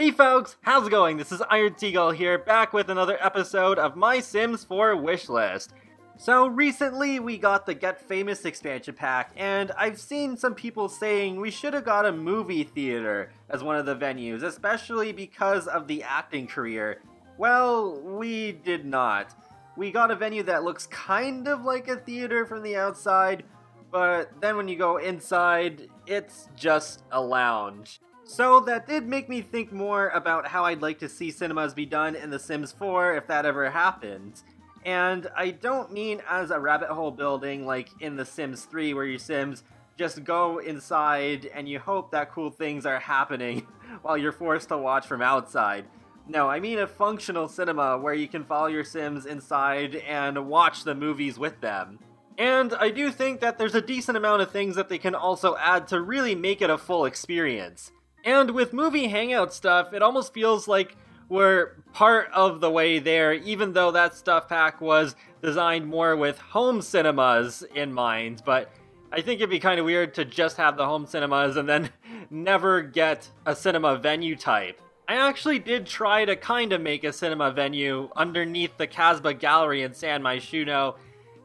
Hey folks, how's it going? This is Iron Seagull here, back with another episode of My Sims 4 Wishlist. So recently we got the Get Famous expansion pack, and I've seen some people saying we should have got a movie theater as one of the venues, especially because of the acting career. Well, we did not. We got a venue that looks kind of like a theater from the outside, but then when you go inside, it's just a lounge. So that did make me think more about how I'd like to see cinemas be done in The Sims 4 if that ever happens. And I don't mean as a rabbit hole building like in The Sims 3 where your Sims just go inside and you hope that cool things are happening while you're forced to watch from outside. No, I mean a functional cinema where you can follow your Sims inside and watch the movies with them. And I do think that there's a decent amount of things that they can also add to really make it a full experience. And with movie hangout stuff, it almost feels like we're part of the way there, even though that stuff pack was designed more with home cinemas in mind. But I think it'd be kind of weird to just have the home cinemas and then never get a cinema venue type. I actually did try to kind of make a cinema venue underneath the Casbah Gallery in San Myshuno,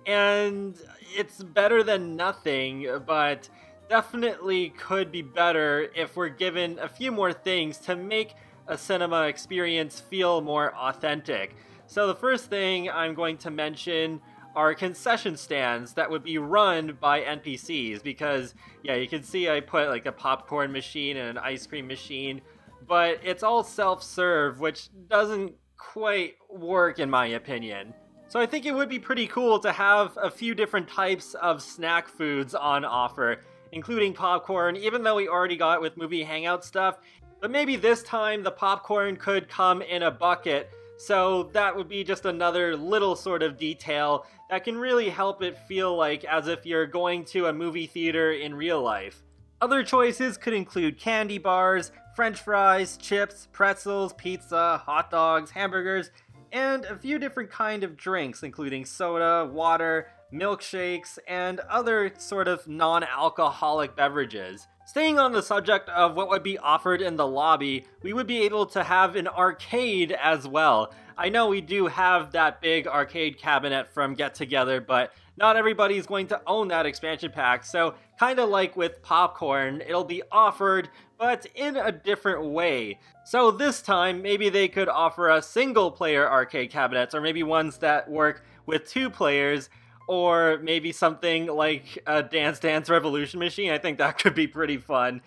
and it's better than nothing, but definitely could be better if we're given a few more things to make a cinema experience feel more authentic. So the first thing I'm going to mention are concession stands that would be run by NPCs, because yeah, you can see I put like a popcorn machine and an ice cream machine, but it's all self-serve, which doesn't quite work in my opinion. So I think it would be pretty cool to have a few different types of snack foods on offer, including popcorn, even though we already got it with movie hangout stuff. But maybe this time the popcorn could come in a bucket, so that would be just another little sort of detail that can really help it feel like as if you're going to a movie theater in real life. Other choices could include candy bars, french fries, chips, pretzels, pizza, hot dogs, hamburgers, and a few different kind of drinks, including soda, water, milkshakes, and other sort of non-alcoholic beverages. Staying on the subject of what would be offered in the lobby, we would be able to have an arcade as well. I know we do have that big arcade cabinet from Get Together, but not everybody's going to own that expansion pack, so kind of like with popcorn, it'll be offered, but in a different way. So this time, maybe they could offer us single-player arcade cabinets, or maybe ones that work with 2 players, or maybe something like a Dance Dance Revolution machine. I think that could be pretty fun.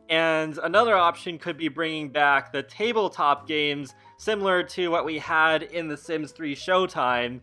And another option could be bringing back the tabletop games similar to what we had in The Sims 3 Showtime.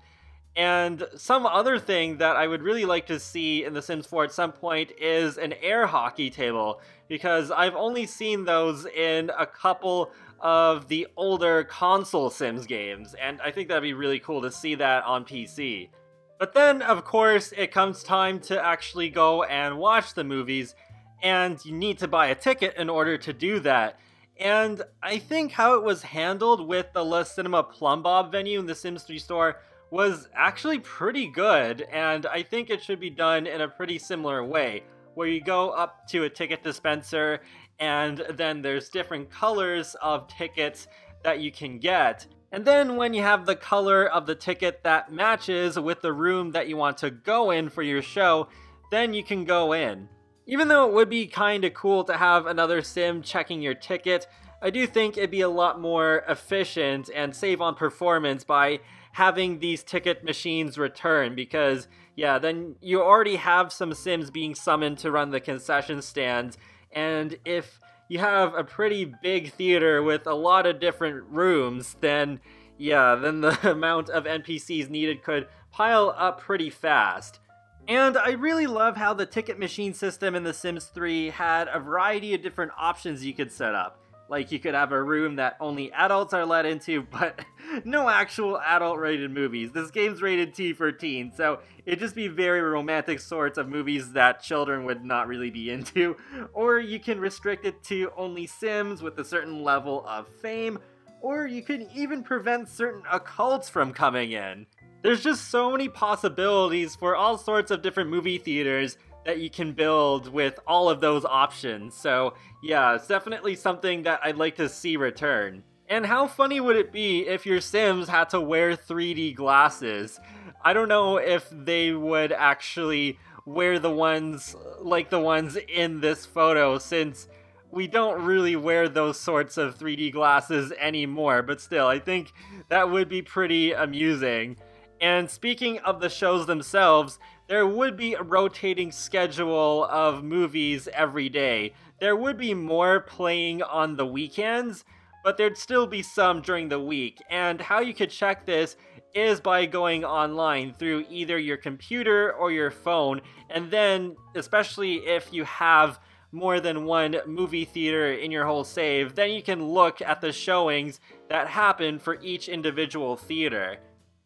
And some other thing that I would really like to see in The Sims 4 at some point is an air hockey table, because I've only seen those in a couple of the older console Sims games, and I think that'd be really cool to see that on PC. But then, of course, it comes time to actually go and watch the movies, and you need to buy a ticket in order to do that. And I think how it was handled with the La Cinema Plumbob venue in the Sims 3 store was actually pretty good, and I think it should be done in a pretty similar way, where you go up to a ticket dispenser, and then there's different colors of tickets that you can get. And then when you have the color of the ticket that matches with the room that you want to go in for your show, then you can go in. Even though it would be kinda cool to have another sim checking your ticket, I do think it'd be a lot more efficient and save on performance by having these ticket machines return, because yeah, then you already have some sims being summoned to run the concession stands, and if you have a pretty big theater with a lot of different rooms, then yeah, then the amount of NPCs needed could pile up pretty fast. And I really love how the ticket machine system in The Sims 3 had a variety of different options you could set up. Like you could have a room that only adults are let into, but no actual adult-rated movies. This game's rated T for teen, so it'd just be very romantic sorts of movies that children would not really be into. Or you can restrict it to only Sims with a certain level of fame, or you could even prevent certain occults from coming in. There's just so many possibilities for all sorts of different movie theaters that you can build with all of those options. So yeah, it's definitely something that I'd like to see return. And how funny would it be if your Sims had to wear 3D glasses? I don't know if they would actually wear the ones like the ones in this photo, since we don't really wear those sorts of 3D glasses anymore, but still, I think that would be pretty amusing. And speaking of the shows themselves, there would be a rotating schedule of movies every day. There would be more playing on the weekends, but there'd still be some during the week. And how you could check this is by going online through either your computer or your phone, and then, especially if you have more than one movie theater in your whole save, then you can look at the showings that happen for each individual theater.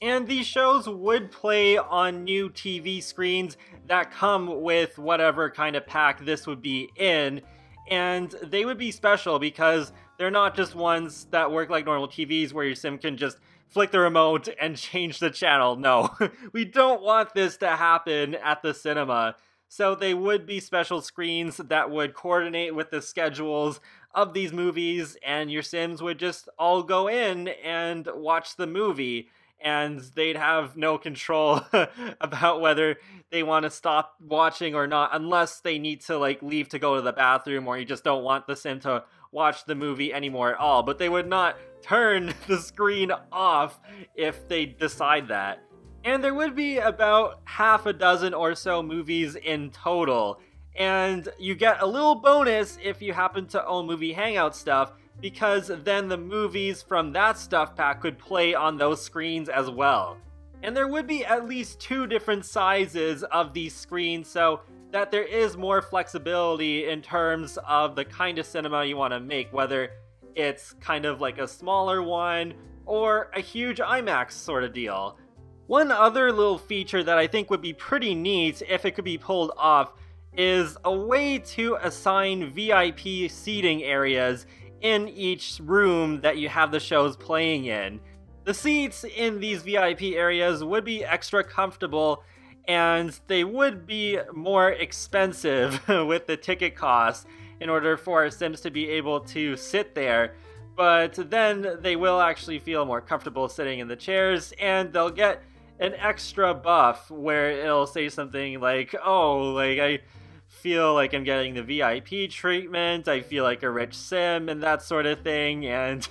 And these shows would play on new TV screens that come with whatever kind of pack this would be in, and they would be special because they're not just ones that work like normal TVs where your sim can just flick the remote and change the channel. No, we don't want this to happen at the cinema. So they would be special screens that would coordinate with the schedules of these movies, and your Sims would just all go in and watch the movie, and they'd have no control about whether they want to stop watching or not, unless they need to like leave to go to the bathroom, or you just don't want the Sim to watch the movie anymore at all. But they would not turn the screen off if they decide that. And there would be about half a dozen or so movies in total. And you get a little bonus if you happen to own Movie Hangout stuff, because then the movies from that stuff pack could play on those screens as well. And there would be at least 2 different sizes of these screens, so that there is more flexibility in terms of the kind of cinema you want to make, whether it's kind of like a smaller one or a huge IMAX sort of deal. One other little feature that I think would be pretty neat if it could be pulled off is a way to assign VIP seating areas in each room that you have the shows playing in. The seats in these VIP areas would be extra comfortable, and they would be more expensive with the ticket costs in order for our Sims to be able to sit there. But then they will actually feel more comfortable sitting in the chairs, and they'll get an extra buff where it'll say something like, oh, like I feel like I'm getting the VIP treatment, I feel like a rich sim, and that sort of thing. And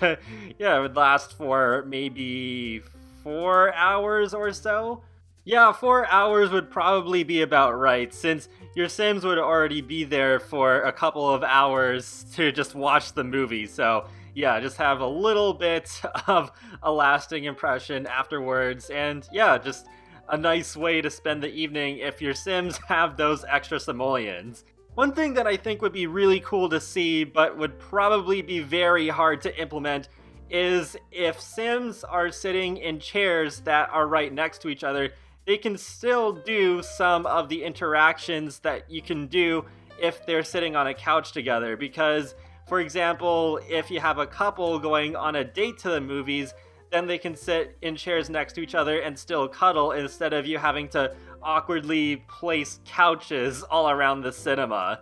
yeah, it would last for maybe 4 hours or so. Yeah, 4 hours would probably be about right, since your Sims would already be there for a couple of hours to just watch the movie. So yeah, just have a little bit of a lasting impression afterwards, and yeah, just a nice way to spend the evening if your Sims have those extra simoleons. One thing that I think would be really cool to see, but would probably be very hard to implement, is if Sims are sitting in chairs that are right next to each other, they can still do some of the interactions that you can do if they're sitting on a couch together. Because, for example, if you have a couple going on a date to the movies, then they can sit in chairs next to each other and still cuddle, instead of you having to awkwardly place couches all around the cinema.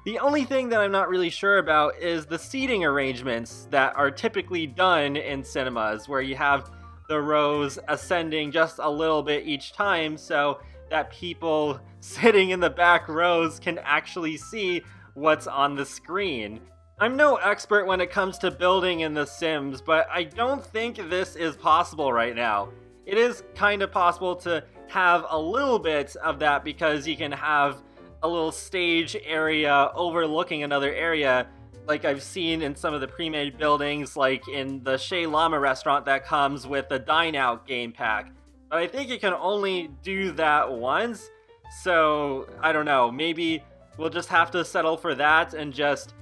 The only thing that I'm not really sure about is the seating arrangements that are typically done in cinemas, where you have the rows ascending just a little bit each time so that people sitting in the back rows can actually see what's on the screen. I'm no expert when it comes to building in The Sims, but I don't think this is possible right now. It is kind of possible to have a little bit of that because you can have a little stage area overlooking another area, like I've seen in some of the pre-made buildings, like in the Shea Llama restaurant that comes with the Dine Out game pack. But I think you can only do that once, so I don't know, maybe we'll just have to settle for that and just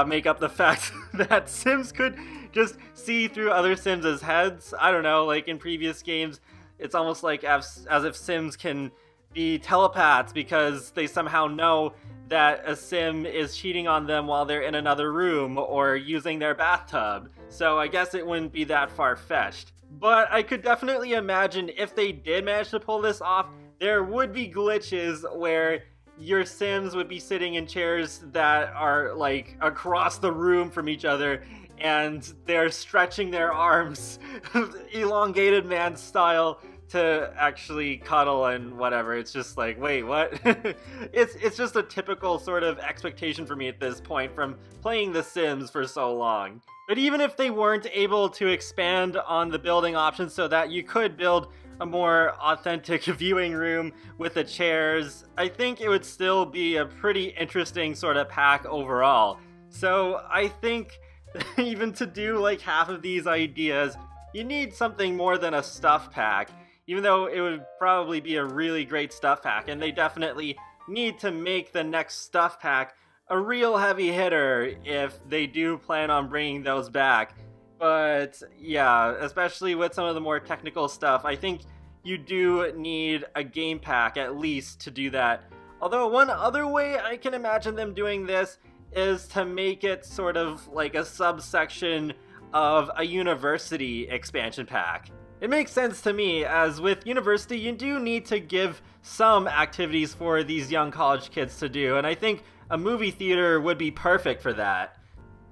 make up the fact that Sims could just see through other Sims' heads. I don't know, like in previous games, it's almost like as if Sims can be telepaths because they somehow know that a Sim is cheating on them while they're in another room or using their bathtub. So I guess it wouldn't be that far-fetched. But I could definitely imagine if they did manage to pull this off, there would be glitches where your Sims would be sitting in chairs that are like across the room from each other, and they're stretching their arms elongated man style to actually cuddle and whatever. It's just like, wait, what? It's just a typical sort of expectation for me at this point from playing The Sims for so long. But even if they weren't able to expand on the building options so that you could build a more authentic viewing room with the chairs, I think it would still be a pretty interesting sort of pack overall. So I think even to do like half of these ideas, you need something more than a stuff pack, even though it would probably be a really great stuff pack, and they definitely need to make the next stuff pack a real heavy hitter if they do plan on bringing those back. But yeah, especially with some of the more technical stuff, I think you do need a game pack at least to do that. Although one other way I can imagine them doing this is to make it sort of like a subsection of a university expansion pack. It makes sense to me, as with university you do need to give some activities for these young college kids to do, and I think a movie theater would be perfect for that.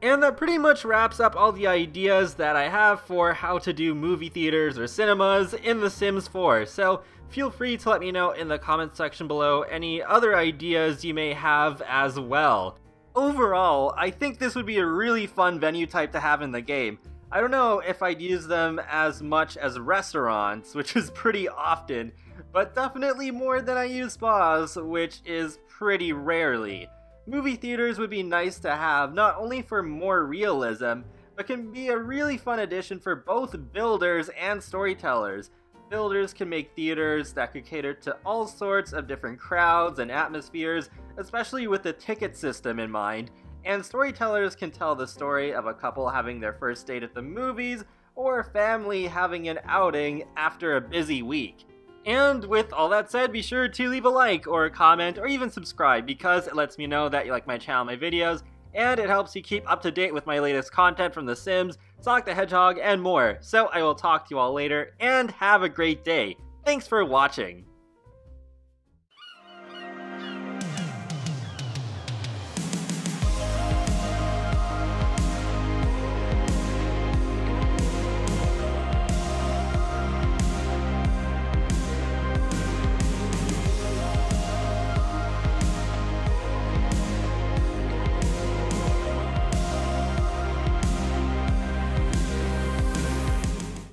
And that pretty much wraps up all the ideas that I have for how to do movie theaters or cinemas in The Sims 4, so feel free to let me know in the comments section below any other ideas you may have as well. Overall, I think this would be a really fun venue type to have in the game. I don't know if I'd use them as much as restaurants, which is pretty often, but definitely more than I use spas, which is pretty rarely. Movie theaters would be nice to have, not only for more realism, but can be a really fun addition for both builders and storytellers. Builders can make theaters that could cater to all sorts of different crowds and atmospheres, especially with the ticket system in mind, and storytellers can tell the story of a couple having their first date at the movies, or a family having an outing after a busy week. And with all that said, be sure to leave a like or a comment or even subscribe, because it lets me know that you like my channel and my videos, and it helps you keep up to date with my latest content from The Sims, Sonic the Hedgehog, and more. So I will talk to you all later, and have a great day. Thanks for watching!